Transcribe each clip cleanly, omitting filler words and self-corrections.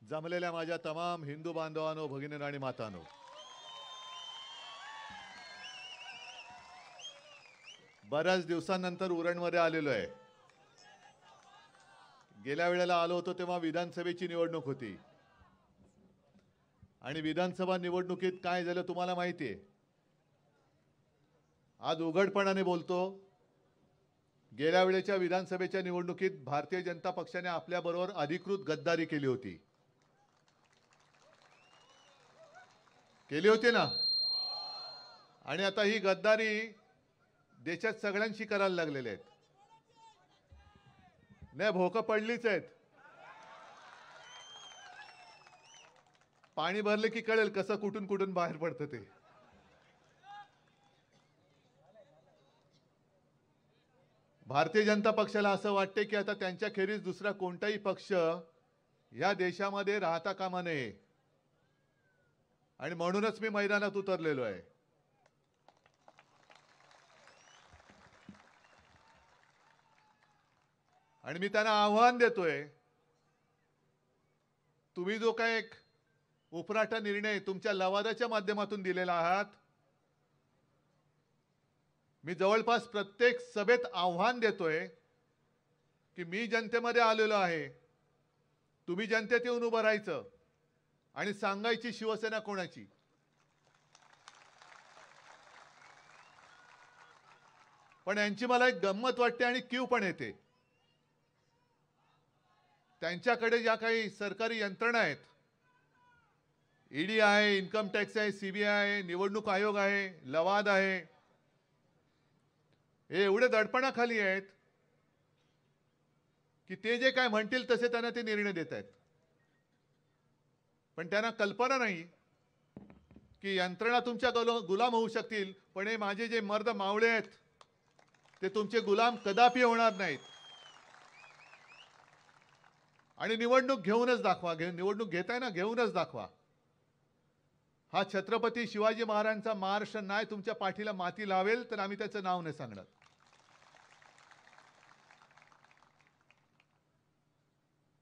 जमलेल्या माझ्या तमाम हिंदू बांधवांनो, भगिनींनो आणि मातांनो, बऱ्याच दिवसांनंतर उरणमध्ये आलेलो आहे. गेल्या वेळेला आलो होतो तेव्हा विधानसभेची निवडणूक होती आणि विधानसभा निवडणुकीत काय झालं तुम्हाला माहिती आहे. आज उघडपणाने बोलतो, गेल्या वेळेच्या विधानसभेच्या निवडणुकीत भारतीय जनता पक्षाने आपल्याबरोबर अधिकृत गद्दारी केली होती. केली होती ना. आणि आता ही गद्दारी देशात सगळ्यांशी करायला लागलेले आहेत. नाही, भोकं पडलीच आहेत. पाणी भरले की कळेल कसं कुठून कुठून बाहेर पडतं ते. भारतीय जनता पक्षाला असं वाटते की आता त्यांच्या खेरीज दुसरा कोणताही पक्ष या देशामध्ये राहता कामा नये आणि म्हणूनच मी मैदानात उतरलेलो आहे. आणि मी त्यांना आव्हान देतोय, तुम्ही जो काय एक उपराटा निर्णय तुमच्या लवादाच्या माध्यमातून दिलेला आहात, मी जवळपास प्रत्येक सभेत आव्हान देतोय की मी जनतेमध्ये आलेलो आहे, तुम्ही जनतेत येऊन उभं राहायचं आणि सांगायची शिवसेना कोणाची. पण यांची मला एक गंमत वाटते आणि कीव पण येते. त्यांच्याकडे ज्या काही सरकारी यंत्रणा आहेत, ईडी आहे, इन्कम टॅक्स आहे, सीबीआय आहे, निवडणूक आयोग आहे, लवाद आहे, हे एवढे दडपणाखाली आहेत की ते जे काय म्हणतील तसे त्यांना ते निर्णय देत आहेत. पण त्यांना कल्पना नाही की यंत्रणा तुमच्या गुलाम होऊ शकतील, पण हे माझे जे मर्द मावळे आहेत ते तुमचे गुलाम कदापि होणार नाहीत. आणि निवडणूक घेऊनच दाखवा. निवडणूक घेताय ना, घेऊनच दाखवा. हा छत्रपती शिवाजी महाराजांचा महाराष्ट्र नाही तुमच्या पाठीला माती लावेल तर आम्ही त्याचं नाव नाही सांगणार.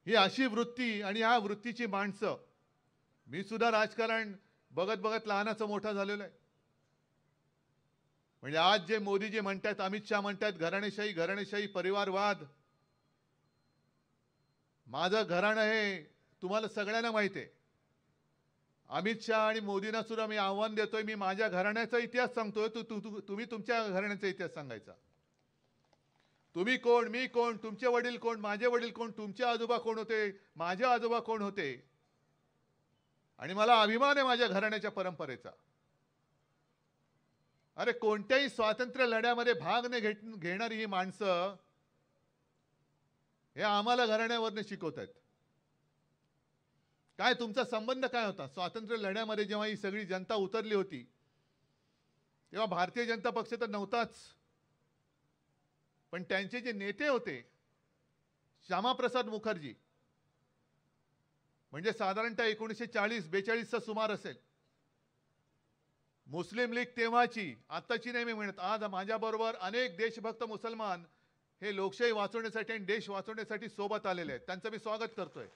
ही अशी वृत्ती आणि ह्या वृत्तीची माणसं, मी सुद्धा राजकारण बघत बघत लहानाचं मोठा झालेलो आहे. म्हणजे आज जे मोदीजी म्हणतात, अमित शहा म्हणतात घराणेशाही घराणेशाही परिवारवाद, माझं घराणं हे तुम्हाला सगळ्यांना माहिती आहे. अमित शहा आणि मोदींना सुद्धा मी आव्हान देतोय, मी माझ्या घराण्याचा इतिहास सांगतोय, तुम्ही तुमच्या घराण्याचा इतिहास सांगायचा. तुम्ही कोण, मी कोण, तुमचे वडील कोण, माझे वडील कोण, तुमचे आजोबा कोण होते, माझे आजोबा कोण होते. आणि मला अभिमान आहे माझ्या घराण्याच्या परंपरेचा. अरे कोणत्याही स्वातंत्र्य लढ्यामध्ये भाग न घेणारी ही माणसं हे आम्हाला घराण्यावरनं शिकवत आहेत. काय तुमचा संबंध काय होता स्वातंत्र्य लढ्यामध्ये? जेव्हा ही सगळी जनता उतरली होती तेव्हा भारतीय जनता पक्ष तर नव्हताच, पण त्यांचे जे नेते होते, श्यामाप्रसाद मुखर्जी, म्हणजे साधारणतः 1940-42चा सुमार असेल. मुस्लिम लीग तेव्हाची, आत्ताची नाही मी म्हणत, आज माझ्याबरोबर अनेक देशभक्त मुसलमान हे लोकशाही वाचवण्यासाठी आणि देश वाचवण्यासाठी सोबत आलेले आहेत. त्यांचं मी स्वागत करतोय.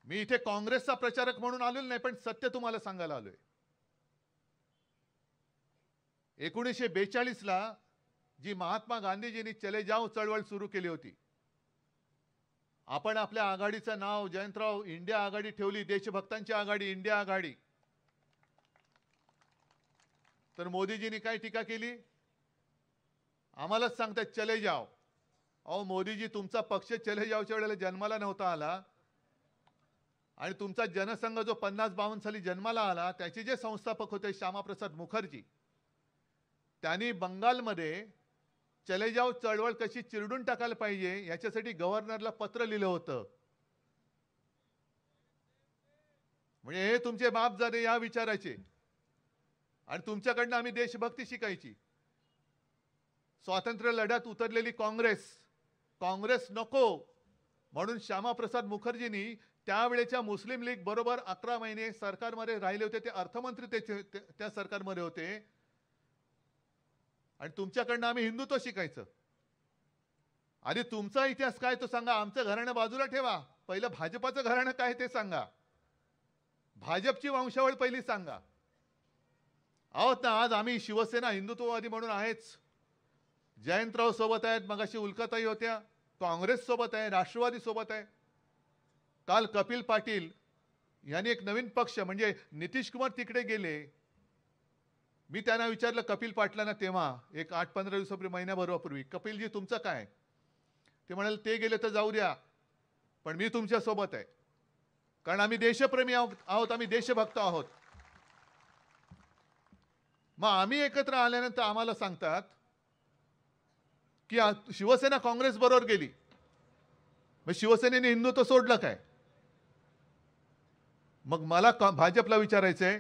मी इथे काँग्रेसचा प्रचारक म्हणून आलेलो नाही, पण सत्य तुम्हाला सांगायला आलोय. 1942ला जी महात्मा गांधीजींनी चले जाओ चळवळ सुरू केली होती, आपण आपल्या आघाडीचं नाव जयंतराव इंडिया आघाडी ठेवली, देशभक्तांची आघाडी, इंडिया आघाडी. तर मोदीजींनी काय टीका केली? आम्हालाच सांगतात चले जाओ. अहो मोदीजी, तुमचा पक्ष चले जाओच्या वेळेला जन्माला नव्हता आला आणि तुमचा जनसंघ जो 50-52 साली जन्माला आला त्याचे जे संस्थापक होते श्यामाप्रसाद मुखर्जी, त्यांनी बंगालमध्ये चले जाओ चळवळ कशी चिरडून टाकायला पाहिजे याच्यासाठी गव्हर्नरला पत्र लिहिलं होतं. म्हणजे हे तुमचे बाप झाले या विचाराचे आणि तुमच्याकडनं आम्ही देशभक्ती शिकायची. स्वातंत्र्य लढ्यात उतरलेली काँग्रेस नको म्हणून श्यामाप्रसाद मुखर्जींनी त्यावेळेच्या मुस्लिम लीग बरोबर 11 महिने सरकारमध्ये राहिले होते. ते अर्थमंत्री त्या सरकारमध्ये होते आणि तुमच्याकडनं आम्ही हिंदुत्व शिकायचं. आधी तुमचा इतिहास काय तो सांगा. आमचं घराणं बाजूला ठेवा, पहिलं भाजपाचं घराणं काय ते सांगा. भाजपची वंशावळ पहिली सांगा. आहोत ना आज आम्ही शिवसेना हिंदुत्ववादी म्हणून आहेच. जयंतराव सोबत आहेत, मगाशी उल्काताई होत्या, काँग्रेस सोबत आहे, राष्ट्रवादी सोबत आहे. काल कपिल पाटील यांनी एक नवीन पक्ष म्हणजे नितीश कुमार तिकडे गेले. मी त्यांना विचारलं कपिल पाटलांना तेव्हा एक 8-15 दिवसापूर्वी महिन्याभरापूर्वी, कपिलजी तुमचं काय. ते म्हणाले ते गेले तर जाऊ द्या, पण मी तुमच्या सोबत आहे, कारण आम्ही देशप्रेमी आहोत, आम्ही देशभक्त आहोत. मग आम्ही एकत्र आल्यानंतर आम्हाला सांगतात की शिवसेना काँग्रेस बरोबर गेली. मग शिवसेनेने हिंदुत्व सोडलं काय. मग मला भाजपला विचारायचंय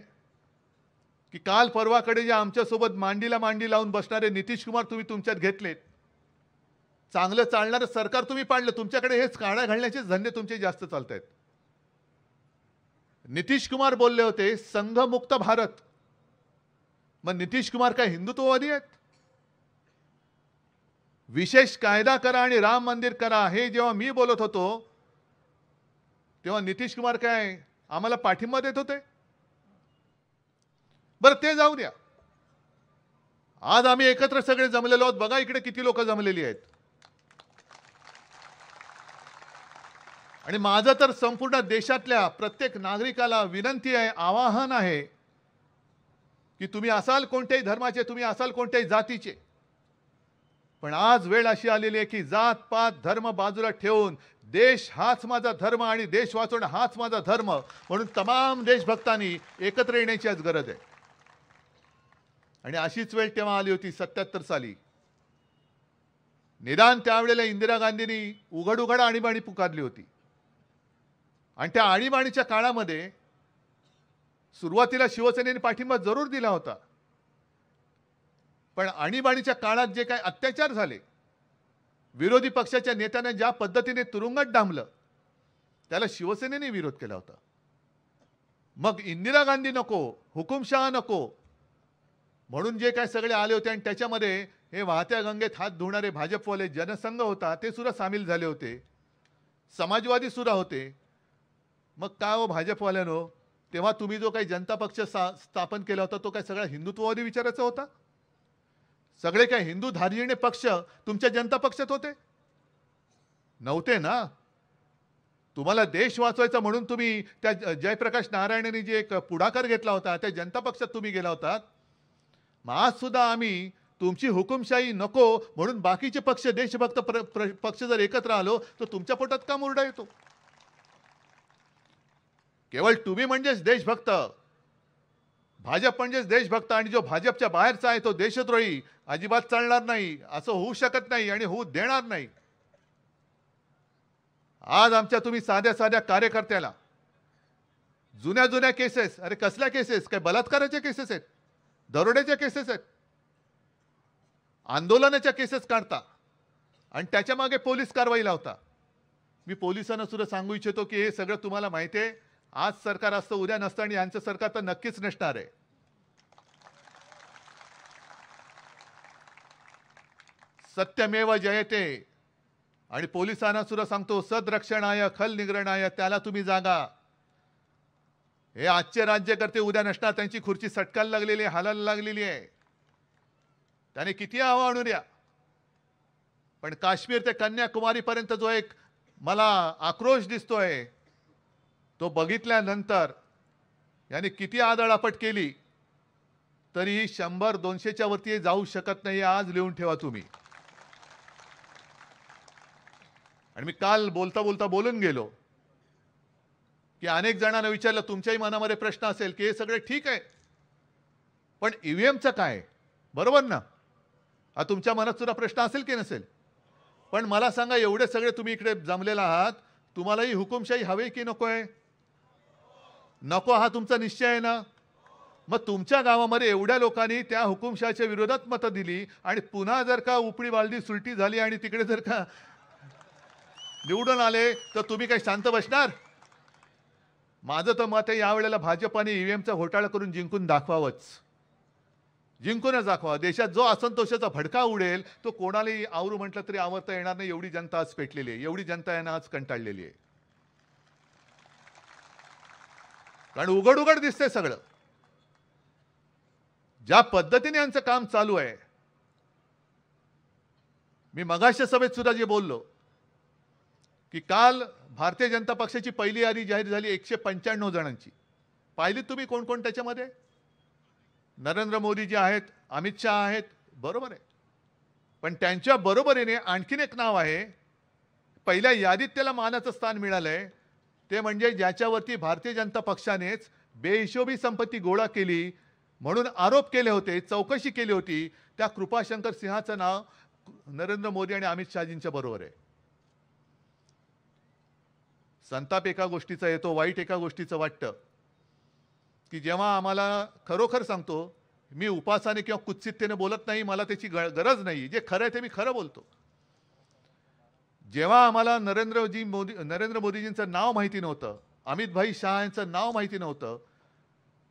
की काल परवाकडे जे आमच्यासोबत मांडीला मांडी लावून बसणारे नितीश कुमार तुम्ही तुमच्यात घेतलेत, चांगलं चालणारं सरकार तुम्ही पाडलं, तुमच्याकडे हेच काळा घालण्याचे धंदे तुमचे जास्त चालत आहेत. नितीश कुमार बोलले होते संघमुक्त भारत. मग नितीश कुमार काय हिंदुत्ववादी आहेत. विशेष कायदा करा आणि राम मंदिर करा हे जेव्हा मी बोलत होतो तेव्हा नितीश कुमार काय आम्हाला पाठिंबा देत होते. बरं ते जाऊ द्या, आज आम्ही एकत्र सगळे जमलेलो आहोत. बघा इकडे किती लोक जमलेली आहेत. आणि माझं तर संपूर्ण देशातल्या प्रत्येक नागरिकाला विनंती आहे, आवाहन आहे की तुम्ही असाल कोणत्याही धर्माचे, तुम्ही असाल कोणत्याही जातीचे, पण आज वेळ अशी आलेली आहे की जात पात धर्म बाजूला ठेवून देश हाच माझा धर्म आणि देश वाचवणं हाच माझा धर्म म्हणून तमाम देशभक्तांनी एकत्र येण्याची आज गरज आहे. आणि अशीच वेळ तेव्हा आली होती 77 साली. निदान त्यावेळेला इंदिरा गांधींनी उघड उघड आणीबाणी पुकारली होती. आणि त्या आणीबाणीच्या काळामध्ये सुरुवातीला शिवसेनेने पाठिंबा जरूर दिला होता, पण आणीबाणीच्या काळात जे काही अत्याचार झाले, विरोधी पक्षाच्या नेत्यांना ज्या पद्धतीने तुरुंगात डांबलं, त्याला शिवसेनेने विरोध केला होता. मग इंदिरा गांधी नको, हुकुमशहा नको म्हणून जे काय सगळे आले होते आणि त्याच्यामध्ये हे वाहत्या गंगेत हात धुणारे भाजपवाले जनसंघ होता ते सुद्धा सामील झाले होते, समाजवादी सुद्धा होते. मग काय हो भाजपवाल्यानो, तेव्हा तुम्ही जो काही जनता पक्ष स्थापन केला होता तो काय सगळा हिंदुत्ववादी विचाराचा होता. सगळे काय हिंदू धार्जिणे पक्ष तुमच्या जनता पक्षात होते नव्हते ना. तुम्हाला देश वाचवायचा म्हणून तुम्ही त्या जयप्रकाश नारायणनी जे एक पुढाकार घेतला होता त्या जनता पक्षात तुम्ही गेला होता. मग आज सुद्धा आम्ही तुमची हुकुमशाही नको म्हणून बाकीचे पक्ष देशभक्त पक्ष जर एकत्र आलो तर तुमच्या पोटात का मुरडा येतो. केवळ तुम्ही म्हणजेच देशभक्त, भाजप म्हणजेच देशभक्त, आणि जो भाजपच्या बाहेरचा आहे तो देशद्रोही अजिबात चालणार नाही. असं होऊ शकत नाही आणि होऊ देणार नाही. आज आमच्या तुम्ही साध्या साध्या कार्यकर्त्याला जुन्या जुन्या केसेस, अरे कसल्या केसेस, काय बलात्काराच्या केसेस आहेत, दरोड्याच्या केसेस आहेत, आंदोलनाच्या केसेस काढता आणि त्याच्या मागे पोलीस कारवाई लावता. मी पोलिसांना सुद्धा सांगू इच्छितो की हे सगळं तुम्हाला माहिती आहे. आज सरकार असतं उद्या नसतं आणि यांचं सरकार तर नक्कीच नसणार आहे. सत्यमेव जयते. आणि पोलिसांना सुद्धा सांगतो सदरक्षणाय खल निग्रणाय, त्याला तुम्ही जागा. हे आजचे राज्यकर्ते उद्या नसणार, त्यांची खुर्ची सटकायला लागलेली आहे, हालायला लागलेली आहे. त्याने किती हवा आणू द्या, पण काश्मीर ते कन्याकुमारी पर्यंत जो एक मला आक्रोश दिसतोय तो बघितल्यानंतर याने किती आदळआपट केली तरी 100-200च्या वरती जाऊ शकत नाही. आज लिहून ठेवा तुम्ही. आणि मी काल बोलता बोलता बोलून गेलो की अनेक जणांना विचारलं, तुमच्याही मनामध्ये प्रश्न असेल की हे सगळे ठीक आहे पण ईव्हीएमचं काय, बरोबर ना. तुमच्या मनात सुद्धा प्रश्न असेल की नसेल, पण मला सांगा एवढे सगळे तुम्ही इकडे जमलेला आहात, तुम्हालाही हुकुमशाही हवे की नको आहे. नको हा तुमचा निश्चय आहे ना. मग तुमच्या गावामध्ये एवढ्या लोकांनी त्या हुकुमशाहीच्या विरोधात मतं दिली आणि पुन्हा जर का उपडी बालदी सुलटी झाली आणि तिकडे जर का निवडून आले तर तुम्ही काही शांत बसणार. माझं तर मत आहे यावेळेला भाजपाने ईव्हीएमचा घोटाळा करून जिंकून दाखवावंच. जिंकूनच दाखवा. देशात जो असंतोषाचा भडका उडेल तो कोणालाही आवरू म्हटलं तरी आवरता येणार नाही. एवढी जनता आज पेटलेली आहे, एवढी जनता यांना आज कंटाळलेली आहे. कारण उघड उघड दिसतंय सगळं. ज्या पद्धतीने यांचं काम चालू आहे, मी मगाशी सभेत सुद्धा जे बोललो की काल भारतीय जनता पक्षाची पहिली यादी जाहीर झाली 195 जणांची. पाहिली तुम्ही कोण कोण त्याच्यामध्ये? नरेंद्र मोदी जे आहेत, अमित शहा आहेत, बरोबर आहे. पण त्यांच्या बरोबरीने आणखीन एक नाव आहे, पहिल्या यादीत त्याला मानाचं स्थान मिळालंय, ते म्हणजे ज्याच्यावरती भारतीय जनता पक्षानेच बेहिशोबी संपत्ती गोळा केली म्हणून आरोप केले होते, चौकशी केली होती, त्या कृपाशंकर सिंहाचं नाव नरेंद्र मोदी आणि अमित शहाजींच्या बरोबर आहे. संताप एका गोष्टीचा येतो, वाईट एका गोष्टीचं वाटतं की जेव्हा आम्हाला, खरोखर सांगतो, मी उपासाने किंवा कुत्सिततेने बोलत नाही, मला त्याची गरज नाही, जे खरं आहे ते मी खरं बोलतो. जेव्हा आम्हाला नरेंद्र मोदीजींचं नाव माहिती नव्हतं, अमित भाई शहा यांचं नाव माहिती नव्हतं,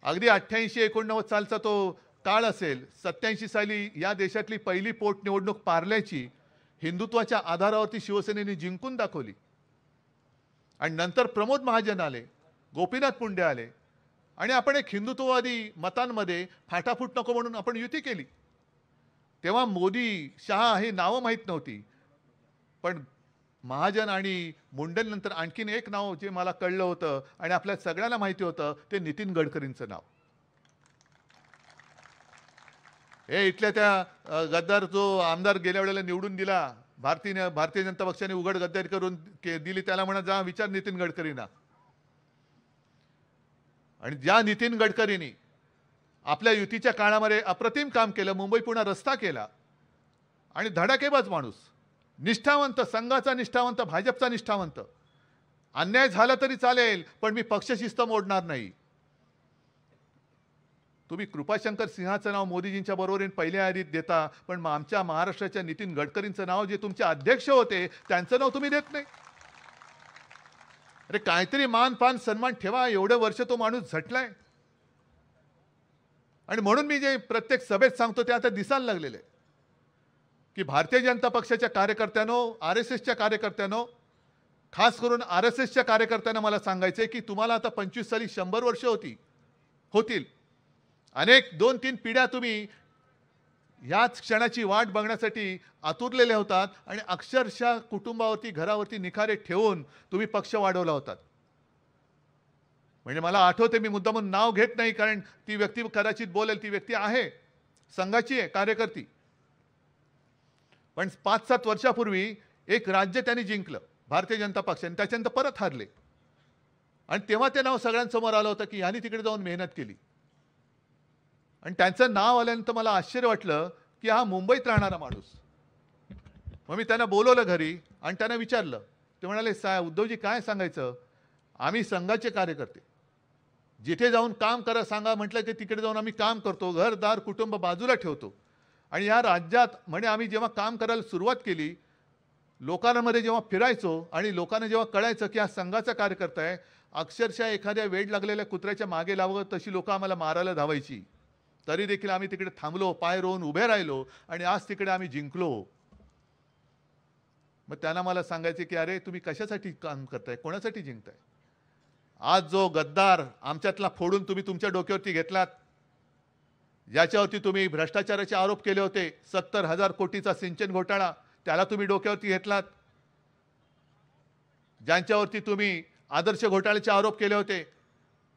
अगदी 88-89 सालचा तो काळ असेल, 87 साली या देशातली पहिली पोटनिवडणूक पार्ल्याची हिंदुत्वाच्या आधारावरती शिवसेनेने जिंकून दाखवली. आणि नंतर प्रमोद महाजन आले, गोपीनाथ मुंडे आले आणि आपण एक हिंदुत्ववादी मतांमध्ये फाटाफूट नको म्हणून आपण युती केली. तेव्हा मोदी शहा ही नावं माहीत नव्हती. पण महाजन आणि मुंडेंनंतर आणखीन एक नाव जे मला कळलं होतं आणि आपल्या सगळ्यांना माहिती होतं, ते नितीन गडकरींचं नाव. हे इथल्या त्या गद्दार जो आमदार गेल्या वेळेला निवडून दिला, भारतीय जनता पक्षाने उघड गद्दारी करून दिली, त्याला म्हणा जा विचार नितीन गडकरींना. आणि ज्या नितीन गडकरींनी आपल्या युतीच्या काळामध्ये अप्रतिम काम केलं, मुंबई पुणे रस्ता केला, आणि धडाकेबाज माणूस, निष्ठावंत, संघाचा निष्ठावंत, भाजपचा निष्ठावंत. अन्याय झाला तरी चालेल पण मी पक्षशिस्त मोडणार नाही. तुम्ही कृपाशंकर सिंहाचं नाव मोदीजींच्या बरोबरीने पहिल्या यादीत देता, पण आमच्या महाराष्ट्राच्या नितीन गडकरींचं नाव, जे तुमचे अध्यक्ष होते, त्यांचं नाव तुम्ही देत नाही. अरे काहीतरी मान पान सन्मान ठेवा. एवढे वर्ष तो माणूस झटलाय. आणि म्हणून मी जे प्रत्येक सभेत सांगतो ते आता दिसायला लागलेलं आहे की भारतीय जनता पक्षाच्या कार्यकर्त्यांनो, RSSच्या कार्यकर्त्यांनो, खास करून RSSच्या कार्यकर्त्यांना मला सांगायचं आहे की तुम्हाला आता 25 साली 100 वर्ष होतील. अनेक 2-3 पिढ्या तुम्ही याच क्षणाची वाट बघण्यासाठी आतुरलेले होतात आणि अक्षरशः कुटुंबावरती, घरावरती निखारे ठेवून तुम्ही पक्ष वाढवला होतात. म्हणजे मला आठवते, मी मुद्दामून नाव घेत नाही कारण ती व्यक्ती कदाचित बोलेल, ती व्यक्ती आहे, संघाची आहे, कार्यकर्ती. पण 5-7 वर्षापूर्वी एक राज्य त्यांनी जिंकलं भारतीय जनता पक्षाने, त्याच्यानंतर परत हारले. आणि तेव्हा ते नाव सगळ्यांसमोर आलं होतं की यांनी तिकडे जाऊन मेहनत केली. आणि त्यांचं नाव आल्यानंतर मला आश्चर्य वाटलं की हा मुंबईत राहणारा माणूस. मग मी त्यांना बोलवलं घरी आणि त्यांना विचारलं. ते म्हणाले, उद्धवजी काय सांगायचं, आम्ही संघाचे कार्यकर्ते, जिथे जाऊन काम करा सांगा म्हटलं की तिकडे जाऊन आम्ही काम करतो, घरदार कुटुंब बाजूला ठेवतो. आणि या राज्यात म्हणे आम्ही जेव्हा काम करायला सुरुवात केली, लोकांमध्ये जेव्हा फिरायचो आणि लोकांना जेव्हा कळायचं की हा संघाचा कार्यकर्ता आहे, अक्षरशः एखाद्या वेड लागलेल्या कुत्र्याच्या मागे लावत तशी लोक आम्हाला मारायला धावायची. तरी देखील आम्ही तिकडे थांबलो, पाय रोवून उभे राहिलो आणि आज तिकडे आम्ही जिंकलो. मग त्यांना मला सांगायचे की अरे तुम्ही कशासाठी काम करताय, कोणासाठी जिंकताय? आज जो गद्दार आमच्यातला फोडून तुम्ही तुमच्या डोक्यावरती घेतलात, ज्याच्यावरती तुम्ही भ्रष्टाचाराचे आरोप केले होते, 70,000 कोटीचा सिंचन घोटाळा, त्याला तुम्ही डोक्यावरती घेतलात. ज्यांच्यावरती तुम्ही आदर्श घोटाळ्याचे आरोप केले होते,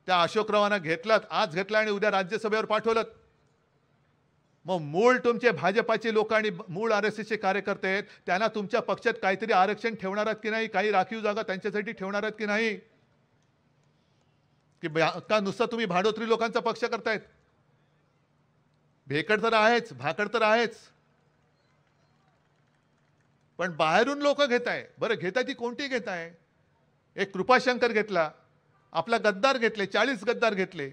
त्या अशोकरावांना घेतलात, आज घेतला आणि उद्या राज्यसभेवर पाठवलं. मग मूळ तुमचे भाजपाचे लोक आणि मूळ RSSचे कार्यकर्ते आहेत, त्यांना तुमच्या पक्षात काहीतरी आरक्षण ठेवणार आहेत की नाही, काही राखीव जागा त्यांच्यासाठी ठेवणार आहेत की नाही, की का नुसतं तुम्ही भाडोत्री लोकांचा पक्ष करतायत? भेकड तर आहेच, भाकड तर आहेच, पण बाहेरून लोक घेताय. बरं घेताय ती कोणती घेताय? एक कृपाशंकर घेतला, आपला गद्दार घेतले, 40 गद्दार घेतले,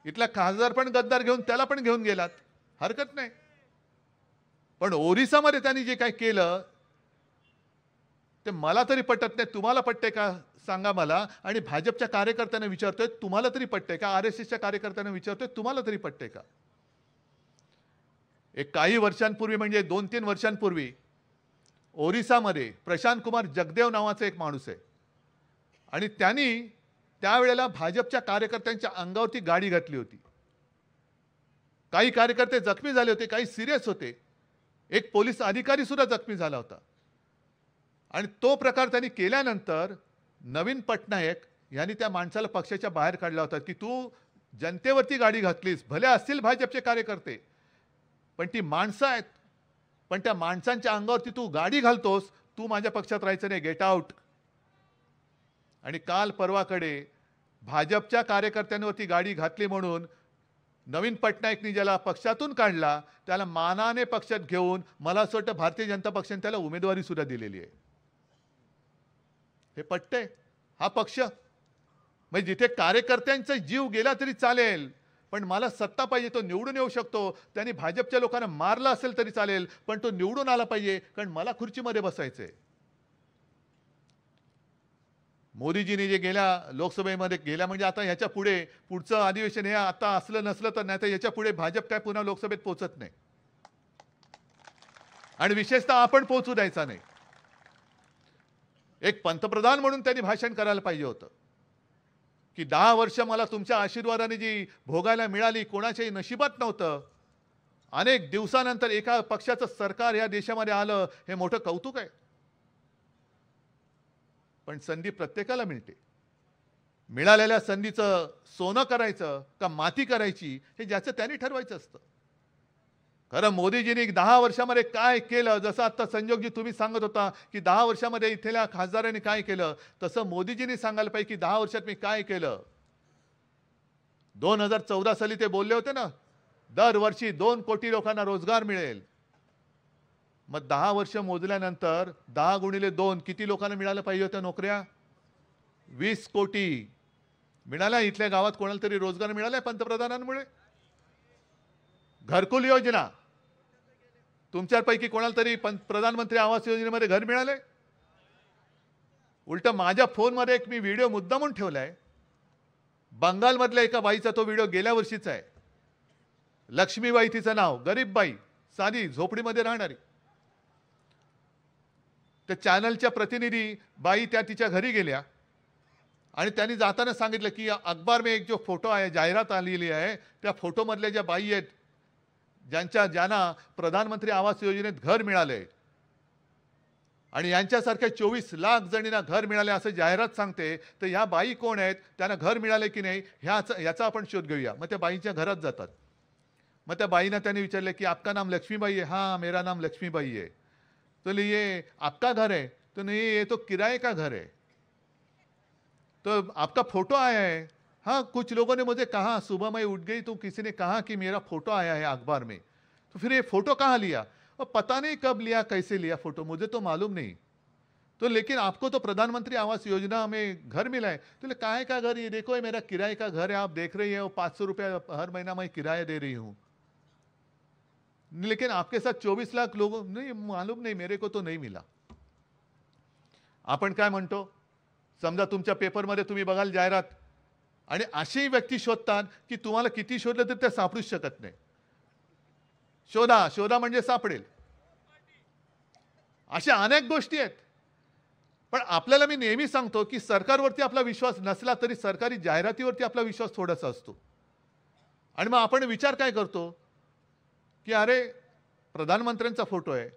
इथला खासदार पण गद्दार घेऊन त्याला पण घेऊन गेलात, हरकत नाही. पण ओरिसामध्ये त्यांनी जे काय केलं ते मला तरी पटत नाही. तुम्हाला पटते का सांगा मला. आणि भाजपच्या कार्यकर्त्यांना विचारतोय, तुम्हाला तरी पटते का? RSSच्या कार्यकर्त्यांना विचारतोय, तुम्हाला तरी पटते का? एक काही वर्षांपूर्वी म्हणजे 2-3 वर्षांपूर्वी ओरिसामध्ये प्रशांत कुमार जगदेव नावाचा एक माणूस आहे आणि त्यांनी त्यावेळेला भाजपच्या कार्यकर्त्यांच्या अंगावरती गाडी घातली होती. काही कार्यकर्ते जखमी झाले होते, काही सिरियस होते. एक पोलीस अधिकारी सुद्धा जखमी झाला होता. आणि तो प्रकार त्यांनी केल्यानंतर नवीन पटनायक यांनी त्या माणसाला पक्षाच्या बाहेर काढला होता की तू जनतेवरती गाडी घातलीस, भले असतील भाजपचे कार्यकर्ते पण ती माणसं आहेत, पण त्या माणसांच्या अंगावरती तू गाडी घालतोस, तू माझ्या पक्षात राहायचं नाही, गेट आउट. आणि काल परवाकडे भाजपच्या कार्यकर्त्यांवरती गाडी घातली म्हणून नवीन पटनायकनी ज्याला पक्षातून काढला त्याला मानाने पक्षात घेऊन मला असं वाटतं भारतीय जनता पक्षाने त्याला उमेदवारी सुद्धा दिलेली आहे. हे पटते हा पक्ष म्हणजे जिथे कार्यकर्त्यांचा जीव गेला तरी चालेल पण मला सत्ता पाहिजे, तो निवडून येऊ शकतो. त्यांनी भाजपच्या लोकांना मारला असेल तरी चालेल पण तो निवडून आला पाहिजे कारण मला खुर्चीमध्ये बसायचंय. मोदीजींनी जे गेल्या लोकसभेमध्ये गेल्या म्हणजे आता ह्याच्या पुढे पुढचं अधिवेशन हे आता असलं नसलं तर नाही तर याच्या पुढे भाजप काय पुन्हा लोकसभेत पोहोचत नाही आणि विशेषतः आपण पोहोचू द्यायचा नाही. एक पंतप्रधान म्हणून त्यांनी भाषण करायला पाहिजे होतं की 10 वर्ष मला तुमच्या आशीर्वादाने जी भोगायला मिळाली कोणाच्याही नशिबात नव्हतं. अनेक दिवसानंतर एका पक्षाचं सरकार या देशामध्ये आलं हे मोठं कौतुक आहे. पण संधी प्रत्येकाला मिळते. मिळालेल्या संधीचं सोनं करायचं का माती करायची हे ज्याचं त्यांनी ठरवायचं असतं. खरं मोदीजींनी 10 वर्षामध्ये काय केलं, जसं आता संजोगजी तुम्ही सांगत होता की 10 वर्षामध्ये इथल्या खासदारांनी काय केलं, तसं मोदीजींनी सांगायला पाहिजे की 10 वर्षात मी काय केलं. 2014 साली ते बोलले होते ना दरवर्षी 2 कोटी लोकांना रोजगार मिळेल. मग 10 वर्ष मोजल्यानंतर 10 गुणिले 2 किती लोकांना मिळालं पाहिजे होत्या नोकऱ्या? 20 कोटी मिळाल्या. इथल्या गावात कोणाला तरी रोजगार मिळालाय पंतप्रधानांमुळे? घरकुल योजना तुमच्यापैकी कोणाला तरी प्रधानमंत्री आवास योजनेमध्ये घर मिळाले? उलट माझ्या फोनमध्ये एक मी व्हिडिओ मुद्दामून ठेवलाय. बंगालमधल्या एका बाईचा तो व्हिडिओ गेल्या वर्षीचा आहे. लक्ष्मीबाई तिचं नाव, गरीब बाई, साधी झोपडीमध्ये राहणारी. त्या चॅनलच्या प्रतिनिधी बाई त्या तिच्या घरी गेल्या आणि त्यांनी जाताना सांगितलं की अखबार में एक जो फोटो आहे, जाहिरात आलेली आहे, त्या फोटोमधल्या ज्या बाई आहेत ज्यांना प्रधानमंत्री आवास योजनेत घर मिळाले आणि यांच्यासारख्या 24 लाख जणींना घर मिळाले असं जाहिरात सांगते, तर ह्या बाई कोण आहेत, त्यांना घर मिळाले की नाही याचा आपण शोध घेऊया. मग त्या बाईच्या घरात जातात. मग त्या बाईंना त्यांनी विचारले की आपका नाम लक्ष्मीबाई है? हाँ मेरा नाम लक्ष्मीबाई है. तो ये आपका घर है? तो नहीं ये तो किराए का घर है. तो आपका फोटो आया है? हाँ कुछ लोगों ने मुझे कहा, सुबह मैं उठ गई तो किसी ने कहा कि मेरा फोटो आया है अखबार में. तो फिर ये फोटो कहाँ लिया? और पता नहीं कब लिया, कैसे लिया फोटो, मुझे तो मालूम नहीं. तो लेकिन आपको तो प्रधानमंत्री आवास योजना में घर मिला है. तो काहे का घर? ये देखो ये मेरा किराए का घर है, आप देख रही है, 500 रुपया हर महीना मैं किराया दे रही हूँ. लेकिन आपके साथ 24 लाख लोगों नहीं, मालूम नहीं, मेरे को तो नहीं मिला. आपण काय म्हणतो, समजा तुमच्या पेपरमध्ये तुम्ही बघाल जाहिरात आणि अशी व्यक्ती शोधतात की तुम्हाला किती शोधलं तर ते सापडूच शकत नाही. शोधा शोधा म्हणजे सापडेल. अशा अनेक गोष्टी आहेत. पण आपल्याला मी नेहमी सांगतो की सरकारवरती आपला विश्वास नसला तरी सरकारी जाहिरातीवरती आपला विश्वास थोडासा असतो. आणि मग आपण विचार काय करतो की अरे प्रधानमंत्र्यांचा फोटो आहे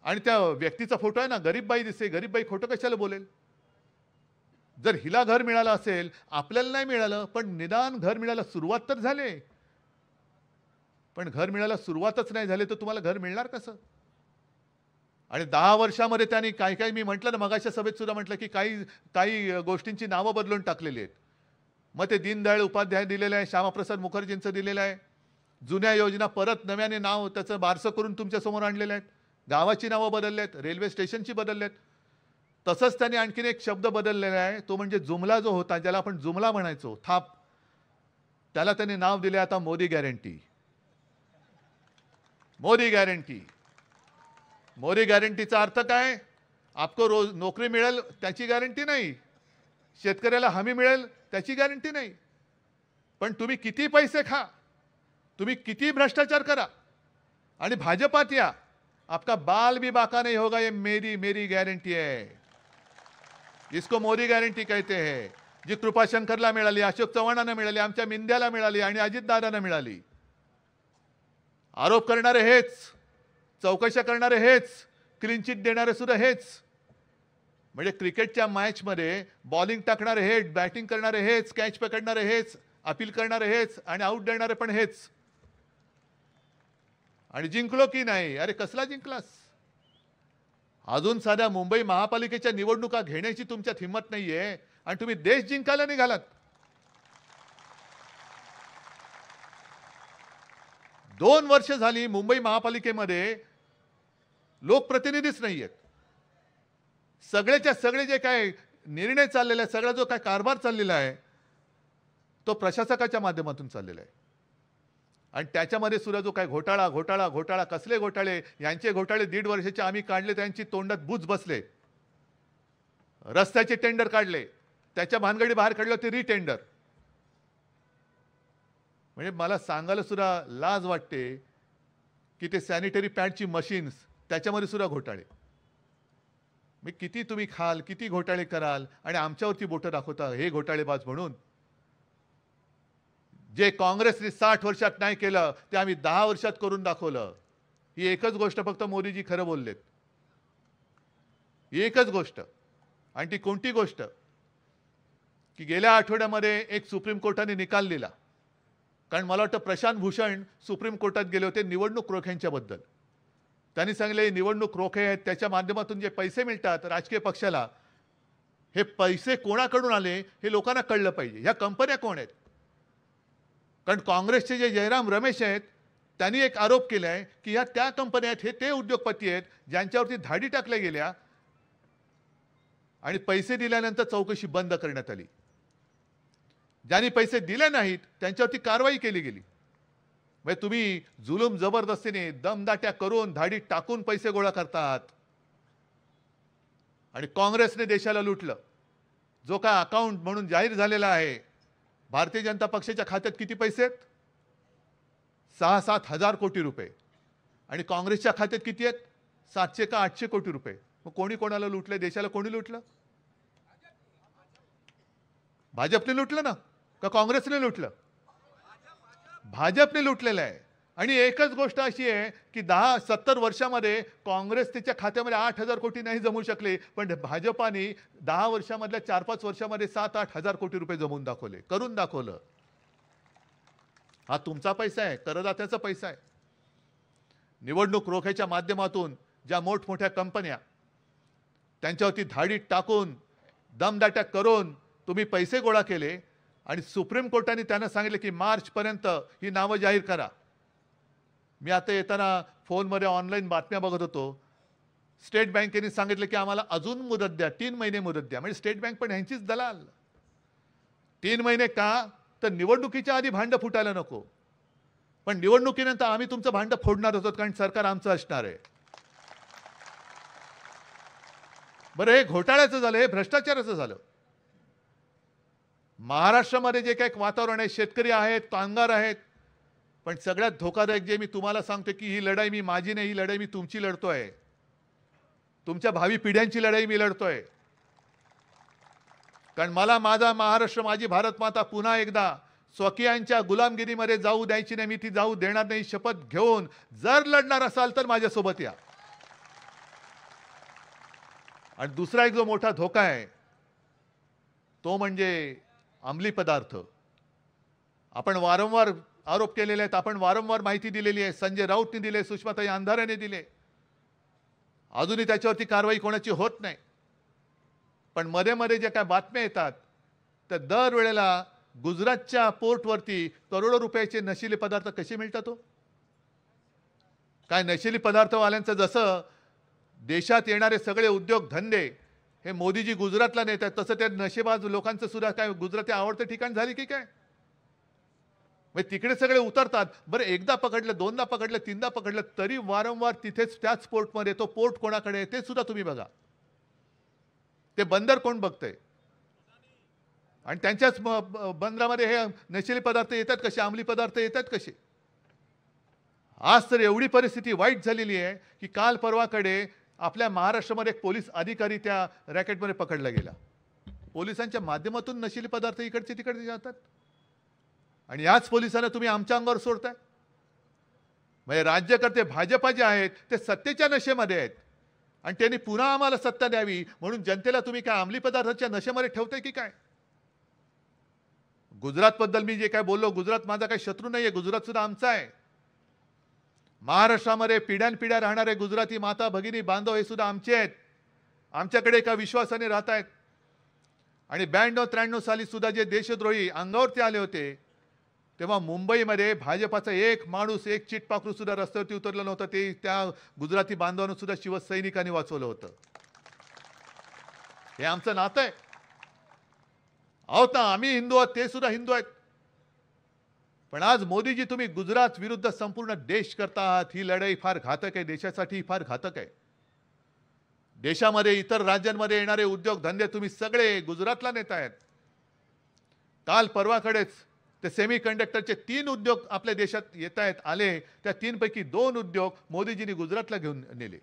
आणि त्या व्यक्तीचा फोटो आहे ना, गरीब बाई दिसते, गरीब बाई खोटं कशाला बोलेल? जर हिला घर मिळालं असेल, आपल्याला नाही मिळालं, पण निदान घर मिळायला सुरुवात तर झाली. पण घर मिळायला सुरुवातच नाही झाली तर तुम्हाला घर मिळणार कसं? आणि 10 वर्षामध्ये त्यांनी काही काही मी म्हटलं ना मगाच्या सभेत सुद्धा म्हटलं की काही गोष्टींची नावं बदलून टाकलेली आहेत. मग ते दीनदयाळ उपाध्याय दिलेलं आहे, श्यामाप्रसाद मुखर्जींचं दिलेलं आहे. जुन्या योजना परत नव्याने नाव त्याचं बारसं करून तुमच्या समोर आणलेलं आहेत. गावाची नावं बदलली आहेत, रेल्वे स्टेशनची बदलली आहेत. तसंच त्यांनी आणखीन एक शब्द बदललेला आहे, तो म्हणजे जुमला जो होता, ज्याला आपण जुमला म्हणायचो, थाप, त्याला त्यांनी नाव दिले आता मोदी गॅरंटी. मोदी गॅरंटी. मोदी गॅरंटीचा अर्थ काय? आपको रोज नोकरी मिळेल त्याची गॅरंटी नाही, शेतकऱ्याला हमी मिळेल त्याची गॅरंटी नाही, पण तुम्ही किती पैसे खा, तुम्ही किती भ्रष्टाचार करा, आणि भाजपात या, आपका बाल भी बाका नहीं होगा, ये मेरी मेरी गारंटी है. इसको मोदी गॅरंटी कहते हैं. जी कृपाशंकरला मिळाली, अशोक चव्हाणांना मिळाली, आमच्या मिंद्याला मिळाली आणि अजितदादांना मिळाली. आरोप करणारे हेच, चौकशा करणारे हेच, क्लीन चिट देणारे सुद्धा हेच. म्हणजे क्रिकेटच्या मॅचमध्ये बॉलिंग टाकणारे हेच, बॅटिंग करणारे हेच, कॅच पकडणारे हेच, अपील करणारे हेच आणि आउट देणारे पण हेच. आणि जिंकलो की नाही? अरे कसला जिंकलास? अजून साध्या मुंबई महापालिकेच्या निवडणुका घेण्याची तुमच्यात हिंमत नाहीये आणि तुम्ही देश जिंकायला निघालात. 2 वर्ष झाली मुंबई महापालिकेमध्ये लोकप्रतिनिधीच नाहीयेत. सगळेच्या सगळे जे काय निर्णय चाललेला आहे, सगळा जो काय कारभार चाललेला आहे तो प्रशासकाच्या माध्यमातून चाललेला आहे. आणि त्याच्यामध्ये सुद्धा जो काय घोटाळा कसले घोटाळे, यांचे घोटाळे 1.5 वर्षाचे आम्ही काढले, त्यांची तोंडात बूज बसले. रस्त्याचे टेंडर काढले, त्याच्या भानगडी बाहेर काढले होते रिटेंडर. म्हणजे मला सांगायला सुद्धा लाज वाटते की ते सॅनिटरी पॅडची मशीन्स, त्याच्यामध्ये सुद्धा घोटाळे. मी किती तुम्ही खाल, किती घोटाळे कराल आणि आमच्यावरती बोटं दाखवता हे घोटाळेबाज म्हणून. जे काँग्रेसने 60 वर्षात नाही केलं ते आम्ही 10 वर्षात करून दाखवलं. ही एकच गोष्ट फक्त मोदीजी खरं बोललेत. एकच गोष्ट. आणि ती कोणती गोष्ट? की गेल्या आठवड्यामध्ये एक सुप्रीम कोर्टाने निकाल दिला. कारण मला वाटतं प्रशांत भूषण सुप्रीम कोर्टात गेले होते निवडणूक रोख्यांच्याबद्दल. त्यांनी सांगितले निवडणूक रोखे आहेत, त्याच्या माध्यमातून जे पैसे मिळतात राजकीय पक्षाला, हे पैसे कोणाकडून आले हे लोकांना कळलं पाहिजे. ह्या कंपन्या कोण आहेत? कारण काँग्रेसचे जे जयराम रमेश आहेत त्यांनी एक आरोप केला आहे की ह्या त्या कंपन्या आहेत, हे ते उद्योगपती आहेत ज्यांच्यावरती धाडी टाकल्या गेल्या आणि पैसे दिल्यानंतर चौकशी बंद करण्यात आली. ज्यांनी पैसे दिले नाहीत त्यांच्यावरती कारवाई केली गेली. म्हणजे तुम्ही जुलूम जबरदस्तीने दमदाट्या करून धाडी टाकून पैसे गोळा करतात. आणि काँग्रेसने देशाला लुटलं. जो काय अकाउंट म्हणून जाहीर झालेला आहे, भारतीय जनता पक्षाच्या खात्यात किती पैसे आहेत? 6-7 हजार कोटी रुपये. आणि काँग्रेसच्या खात्यात किती आहेत? 700 का 800 कोटी रुपये. मग कोणी कोणाला लुटले? देशाला कोणी लुटलं? भाजपने लुटलं ना, का काँग्रेसने लुटलं? भाजपने लुटलेलं आहे. आणि एकच गोष्ट अशी आहे की 10-70 वर्षामध्ये काँग्रेस त्याच्या खात्यामध्ये 8,000 कोटी नाही जमू शकले, पण भाजपाने 10 वर्षामधल्या 4-5 वर्षामध्ये 7-8 हजार कोटी रुपये जमवून दाखवले, करून दाखवलं. हा तुमचा पैसा आहे, करदात्याचा पैसा आहे. निवडणूक रोख्याच्या माध्यमातून ज्या मोठमोठ्या कंपन्या त्यांच्यावरती धाडी टाकून दमदाट्या करून तुम्ही पैसे गोळा केले आणि सुप्रीम कोर्टाने त्यांना सांगितले की मार्चपर्यंत ही नावं जाहीर करा. मी आता येताना फोनमध्ये ऑनलाईन बातम्या बघत होतो. स्टेट बँकेने सांगितलं की आम्हाला अजून मुदत द्या, 3 महिने मुदत द्या. म्हणजे स्टेट बँक पण ह्यांचीच दलाल. 3 महिने का? तर निवडणुकीच्या आधी भांडं फुटायला नको, पण निवडणुकीनंतर आम्ही तुमचं भांडं फोडणार होतो कारण सरकार आमचं असणार आहे. बरं, हे घोटाळ्याचं झालं, हे भ्रष्टाचाराचं झालं. महाराष्ट्रामध्ये जे काही वातावरण आहे, शेतकरी आहेत, कामगार आहेत, पण सगळ्यात धोकादायक जे मी तुम्हाला सांगतो की ही लढाई मी माझी नाही, ही लढाई मी तुमची लढतोय. तुमच्या भावी पिढ्यांची लढाई मी लढतोय. कारण मला माझा महाराष्ट्र, माझी भारत माता पुन्हा एकदा स्वकीयांच्या गुलामगिरीमध्ये जाऊ द्यायची नाही. मी ती जाऊ देणार नाही. शपथ घेऊन जर लढणार असाल तर माझ्यासोबत या. आणि दुसरा एक जो मोठा धोका आहे तो म्हणजे अंमली पदार्थ. आपण वारंवार आरोप केलेले आहेत, आपण वारंवार माहिती दिलेली आहे. संजय राऊतने दिले, सुषमाताई अंधारेने दिले. अजूनही त्याच्यावरती कारवाई कोणाची होत नाही. पण मध्ये मध्ये जे काय बातम्या येतात तर दरवेळेला गुजरातच्या पोर्टवरती करोडो रुपयाचे नशिले पदार्थ कसे मिळतात हो? काय नशिली पदार्थवाल्यांचं जसं देशात येणारे सगळे उद्योग धंदे हे मोदीजी गुजरातला नेतात, तसं त्या नशेबाज लोकांचं सुद्धा काय गुजरात आवडतं ठिकाण झाली की काय? म्हणजे तिकडे सगळे उतरतात. बरं, एकदा पकडलं, दोनदा पकडलं, तीनदा पकडलं तरी वारंवार तिथेच त्याच पोर्टमध्ये. तो पोर्ट कोणाकडे आहे ते सुद्धा तुम्ही बघा. ते बंदर कोण बघतंय? आणि त्यांच्याच बंदरामध्ये हे नशिले पदार्थ येतात कसे, अंमली पदार्थ येतात कसे? आज तर एवढी परिस्थिती वाईट झालेली आहे की काल परवाकडे आपल्या महाराष्ट्रामध्ये एक पोलीस अधिकारी त्या रॅकेटमध्ये पकडला गेला. पोलिसांच्या माध्यमातून नशिली पदार्थ इकडचे तिकडचे जातात आणि याच पोलिसांना तुम्ही आमच्या अंगावर सोडताय. म्हणजे राज्यकर्ते भाजपा जे आहेत ते सत्तेच्या नशेमध्ये आहेत आणि त्यांनी पुन्हा आम्हाला सत्ता द्यावी म्हणून जनतेला तुम्ही काय अंमली पदार्थाच्या नशेमध्ये ठेवताय की काय? गुजरातबद्दल मी जे काय बोललो, गुजरात माझा काही शत्रू नाहीये, गुजरात सुद्धा आमचा आहे. महाराष्ट्रामध्ये पिढ्यानपिढ्या राहणारे गुजराती माता भगिनी बांधव हे सुद्धा आमचे आहेत. आमच्याकडे एका विश्वासाने राहत आहेत. आणि 92-93 साली सुद्धा जे देशद्रोही अंगावरती आले होते तेव्हा मुंबईमध्ये भाजपाचा एक माणूस, एक चिटपाखरू सुद्धा रस्त्यावरती उतरलं नव्हतं. ते त्या गुजराती बांधवांना सुद्धा शिवसैनिकांनी वाचवलं होतं. हे आमचं नातं आहे. आहोत ना, आम्ही हिंदू आहोत, ते सुद्धा हिंदू आहेत. पण आज मोदीजी तुम्ही गुजरात विरुद्ध संपूर्ण देश करता आहात. ही लढाई फार घातक आहे, देशासाठी फार घातक आहे. देशामध्ये इतर राज्यांमध्ये येणारे उद्योग धंदे तुम्ही सगळे गुजरातला नेतायत. काल परवाकडेच ते सेमी कंडक्टरचे 3 उद्योग आपल्या देशात येत आहेत आले. त्या 3 पैकी 2 उद्योग मोदीजींनी गुजरातला घेऊन नेले.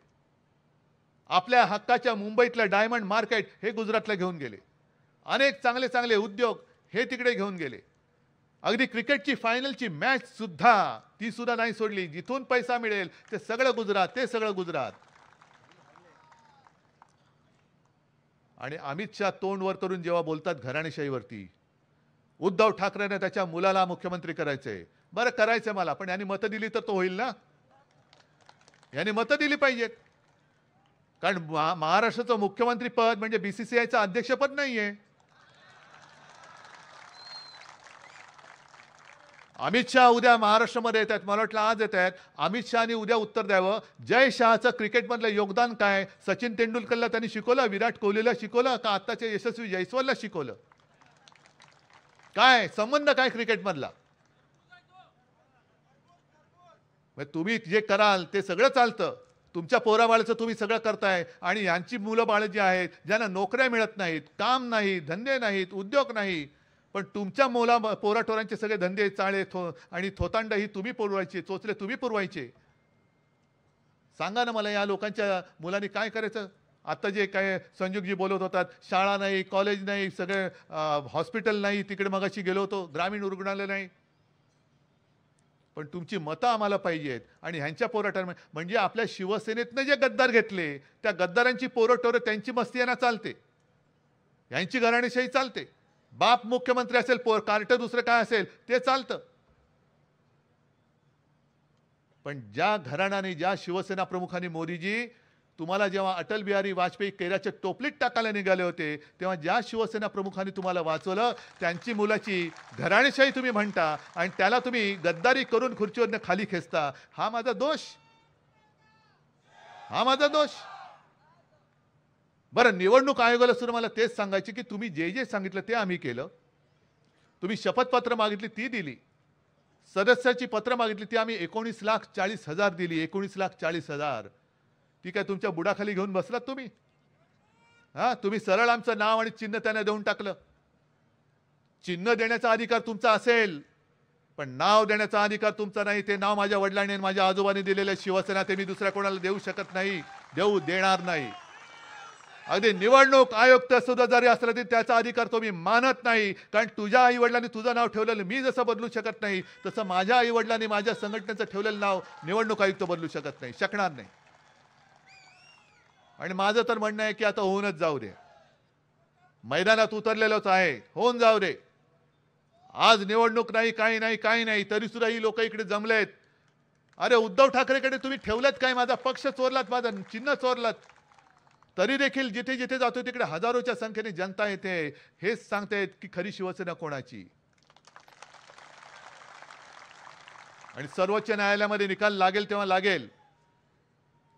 आपल्या हक्काच्या मुंबईतलं डायमंड मार्केट हे गुजरातला घेऊन गेले. अनेक चांगले चांगले उद्योग हे तिकडे घेऊन गेले. अगदी क्रिकेटची फायनलची मॅच सुद्धा ती सुद्धा नाही सोडली. जिथून पैसा मिळेल ते सगळं गुजरात, ते सगळं गुजरात. आणि अमित शहा तोंडवर करून जेव्हा बोलतात घराणेशाहीवरती, उद्धव ठाकरेने त्याच्या मुलाला मुख्यमंत्री करायचंय. बरं करायचंय मला, पण यांनी मतं दिली तर तो होईल ना. यांनी मतं दिली पाहिजेत. कारण महाराष्ट्राचं मुख्यमंत्री पद म्हणजे बीसीसीआयचं अध्यक्षपद नाहीये. अमित शहा उद्या महाराष्ट्रामध्ये येत आहेत, मला वाटलं आज येत आहेत. अमित शहानी उद्या उत्तर द्यावं, जय शहाचं क्रिकेटमधलं योगदान काय? सचिन तेंडुलकरला त्यांनी शिकवलं, विराट कोहलीला शिकवलं का आत्ताच्या यशस्वी जयस्वालला शिकवलं? काय संबंध काय क्रिकेटमधला? तुम्ही जे कराल ते सगळं चालतं. तुमच्या पोराबाळाचं तुम्ही सगळं करताय आणि यांची मुलं बाळ जी आहेत ज्यांना नोकऱ्या मिळत नाहीत, काम नाही, धंदे नाहीत, उद्योग नाही, पण तुमच्या पोराटोरांचे सगळे धंदे चाळे आणि थोतांड ही तुम्ही पुरवायचे, चोचले तुम्ही पुरवायचे. सांगा ना मला, या लोकांच्या मुलांनी काय करायचं? आता जे काय संजूगजी बोलत होतात, शाळा नाही, कॉलेज नाही, सगळे हॉस्पिटल नाही. तिकडे मगाशी गेलो होतो, ग्रामीण रुग्णालय नाही. पण तुमची मतं आम्हाला पाहिजेत. आणि ह्यांच्या पोराटोर म्हणजे आपल्या शिवसेनेतनं जे गद्दार घेतले त्या गद्दारांची पोराटोर, त्यांची मस्ती यांना चालते, यांची घराणेशाही चालते. बाप मुख्यमंत्री असेल, कार्ट दुसरं काय असेल ते चालतं. पण ज्या घराण्याने, ज्या शिवसेना प्रमुखांनी, मोदीजी तुम्हाला जेव्हा अटल बिहारी वाजपेयी कैराच्या टोपलीत टाकायला निघाले होते तेव्हा ज्या शिवसेना प्रमुखांनी तुम्हाला वाचवलं त्यांची मुलाची घराणेशाही तुम्ही म्हणता आणि त्याला तुम्ही गद्दारी करून खुर्चीवरनं खाली खेचता. हा माझा दोष, हा माझा दोष. बरं, निवडणूक आयोगाला सुद्धा मला तेच सांगायचे की तुम्ही जे जे सांगितलं ते आम्ही केलं. तुम्ही शपथपत्र मागितली ती दिली, सदस्याची पत्र मागितली ती आम्ही 19,40,000 दिली. 19,40,000 ती काय तुमच्या बुडाखाली घेऊन बसलात तुम्ही? हा, तुम्ही सरळ आमचं नाव आणि चिन्ह त्यांना देऊन टाकलं. चिन्ह देण्याचा अधिकार तुमचा असेल पण नाव देण्याचा अधिकार तुमचा नाही. ते नाव माझ्या वडिलांनी आणि माझ्या आजोबांनी दिलेलं शिवसेना, ते मी दुसऱ्या कोणाला देऊ शकत नाही, देणार नाही. अगदी निवडणूक आयुक्त सुद्धा जरी असला तरी त्याचा अधिकार तो मी मानत नाही. कारण तुझ्या आई वडिलांनी तुझं नाव ठेवलेलं मी जसं बदलू शकत नाही तसं माझ्या आई वडिलांनी माझ्या संघटनेचं ठेवलेलं नाव निवडणूक आयुक्त बदलू शकत नाही, शकणार नाही. आणि माझं तर म्हणणं आहे की आता होऊनच जाऊ दे. मैदानात उतरलेलोच आहे, होऊन जाऊ दे. आज निवडणूक नाही, काही नाही, काही नाही, तरी सुद्धा ही लोक इकडे जमलेत. अरे उद्धव ठाकरेकडे तुम्ही ठेवलेत काय? माझा पक्ष चोरलात, माझं चिन्ह चोरलात. तरी देखील जिथे जिथे जातो तिकडे हजारोच्या संख्येने जनता येते. हेच सांगतायत की खरी शिवसेना कोणाची. आणि सर्वोच्च न्यायालयामध्ये निकाल लागेल तेव्हा लागेल.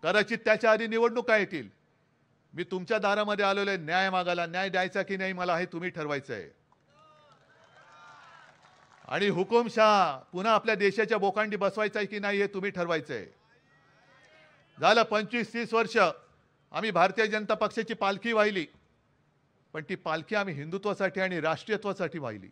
कदाचित त्याच्या आधी निवडणुका येतील. मी तुमच्या दारामध्ये आलेलो आहे न्याय मागायला. न्याय द्यायचा की नाही मला हे तुम्ही ठरवायचं आहे. आणि हुकुमशाह पुन्हा आपल्या देशाच्या बोकांडी बसवायचा आहे की नाही हे तुम्ही ठरवायचं आहे. झालं 25-30 वर्ष आम्ही भारतीय जनता पक्षाची पालखी वाहिली, पण ती पालखी आम्ही हिंदुत्वासाठी आणि राष्ट्रीयत्वासाठी वाहिली.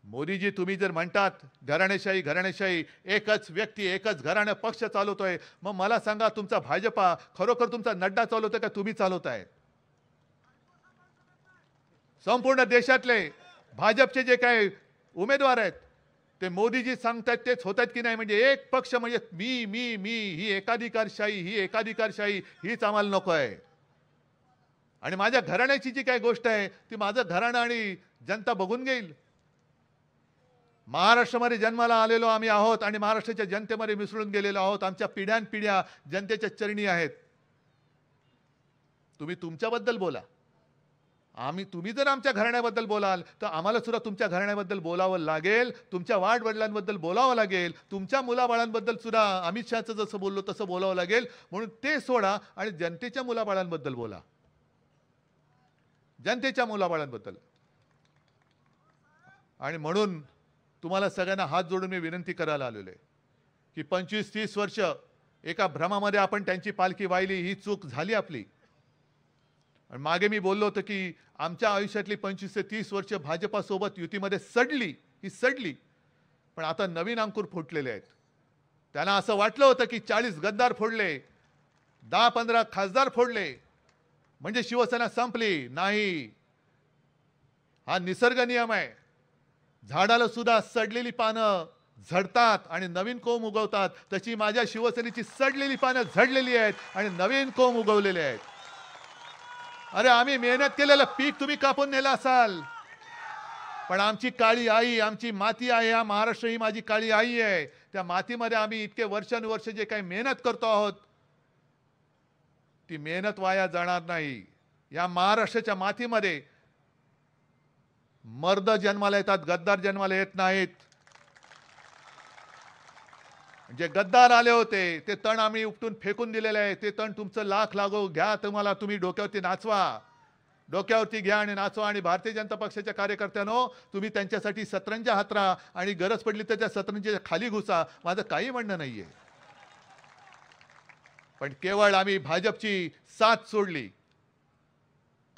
मोदीजी, तुम्ही जर म्हणतात घराणेशाही घराणेशाही, एकच व्यक्ती एकच घराणं पक्ष चालवतोय, मग मला सांगा तुमचा भाजपा खरोखर तुमचा नड्डा चालवतोय का तुम्ही चालवताय? संपूर्ण देशातले भाजपचे जे काही उमेदवार आहेत ते मोदीजी सांगतायत तेच होत आहेत की नाही? म्हणजे एक पक्ष म्हणजे मी मी मी ही एकाधिकारशाही हीच आम्हाला नको आहे. आणि माझ्या घराण्याची जी काही गोष्ट आहे ती माझं घराणं आणि जनता बघून घेईल. महाराष्ट्रामध्ये जन्माला आलेलो आम्ही आहोत आणि महाराष्ट्राच्या जनतेमध्ये मिसळून गेलेलो आहोत. आमच्या पिढ्यानपिढ्या जनतेच्या चरणी आहेत. तुम्ही तुमच्याबद्दल बोला. तुम्ही जर आमच्या घराण्याबद्दल बोलाल तर आम्हाला सुद्धा तुमच्या घराण्याबद्दल बोलावं लागेल, तुमच्या वाडवडिलांबद्दल बोलावं लागेल, तुमच्या मुलाबाळांबद्दल सुद्धा अमित शहाचं जसं बोललो तसं बोलावं लागेल. म्हणून ते सोडा आणि जनतेच्या मुलाबाळांबद्दल बोला. जनतेच्या मुलाबाळांबद्दल. आणि म्हणून तुम्हाला सगळ्यांना हात जोडून मी विनंती करायला आलेलो आहे की 25-30 वर्ष एका भ्रमामध्ये आपण त्यांची पालखी वाहिली, ही चूक झाली आपली. आणि मागे मी बोललो होतो की आमच्या आयुष्यातली 25 ते 30 वर्ष भाजपासोबत युतीमध्ये ही सडली. पण आता नवीन अंकुर फुटलेले आहेत. त्यांना असं वाटलं होतं की 40 गद्दार फोडले, 10-15 खासदार फोडले म्हणजे शिवसेना संपली. नाही, हा निसर्ग नियम आहे. झाडाला सुद्धा सडलेली पानं झडतात आणि नवीन कोंब उगवतात. तशी माझ्या शिवसेनेची सडलेली पानं झडलेली आहेत आणि नवीन कोंब उगवलेले आहेत. अरे, आम्ही मेहनत केलेलं पीक तुम्ही कापून नेलं असाल, पण आमची काळी आई, आमची माती आहे. हा महाराष्ट्र ही माझी काळी आई आहे. त्या मातीमध्ये आम्ही इतके वर्षानुवर्ष जे काही मेहनत करतो आहोत ती मेहनत वाया जाणार नाही. या महाराष्ट्राच्या मातीमध्ये मर्द जन्माला येतात, गद्दार जन्माला येत नाहीत. जे गद्दार आले होते ते तण आम्ही उपटून फेकून दिलेले आहे. ते तण तुमचं लाख लागो, घ्या, तुम्ही डोक्यावरती नाचवा, डोक्यावरती घ्या आणि नाचवा. आणि भारतीय जनता पक्षाच्या कार्यकर्त्यांनो, तुम्ही त्यांच्यासाठी सतरंजा हातरा आणि गरज पडली तर त्या सतरंजीच्या खाली घुसा. माझं काही म्हणणं नाहीये. पण केवळ आम्ही भाजपची साथ सोडली,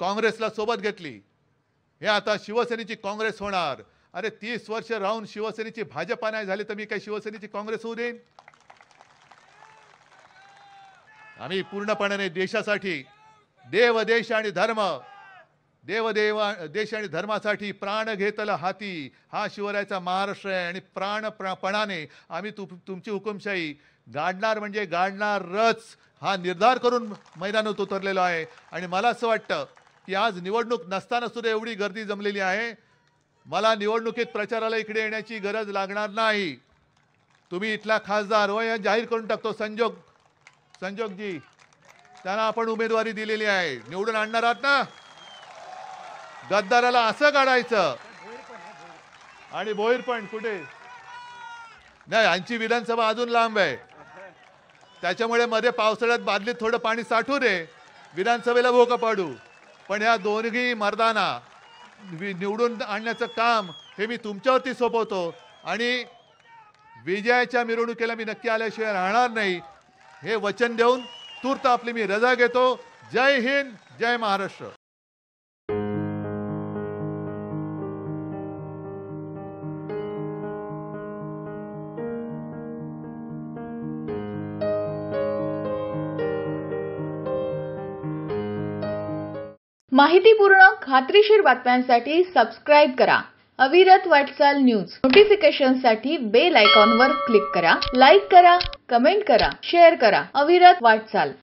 काँग्रेसला सोबत घेतली. हे आता शिवसेनेची काँग्रेस होणार. अरे, 30 वर्ष राहून शिवसेनेची भाजपा नाही झाली तर मी काही शिवसेनेची काँग्रेस होऊ देईन? आम्ही पूर्णपणे देशासाठी, देश आणि धर्मासाठी प्राण घेतलं हाती. हा शिवरायाचा महाराष्ट्र आहे आणि प्राणपणाने आम्ही तुमची हुकुमशाही गाडणार म्हणजे गाडणारच हा निर्धार करून मैदानात उतरलेलो आहे. आणि मला असं वाटतं की आज निवडणूक नसताना सुद्धा एवढी गर्दी जमलेली आहे. मला निवडणुकीत प्रचाराला इकडे येण्याची गरज लागणार नाही. तुम्ही इथला खासदार जाहीर करून टाकतो, संजोगजी, त्यांना आपण उमेदवारी दिलेली आहे. निवडून आणणार आहात ना? गद्दाराला असं काढायचं. आणि भोईर पण कुठे नाही, यांची विधानसभा अजून लांब आहे. त्याच्यामुळे मध्ये पावसाळ्यात बादलीत थोडं पाणी साठू दे, विधानसभेला भोकं पाडू. पण या दोन्ही मर्दांना निवडून आणण्याचं काम हे मी तुमच्यावरती सोपवतो. आणि विजयाच्या मिरवणुकीला मी नक्की आल्याशिवाय राहणार नाही हे वचन देऊन तूर्त आपली मी रजा घेतो. जय हिंद, जय महाराष्ट्र. माहितीपूर्ण खात्रीशीर बातम्यांसाठी सबस्क्राईब करा अविरत वाटचाल न्यूज. नोटिफिकेशनसाठी बेल आयकॉनवर क्लिक करा. लाईक करा, कमेंट करा, शेअर करा. अविरत वाटचाल.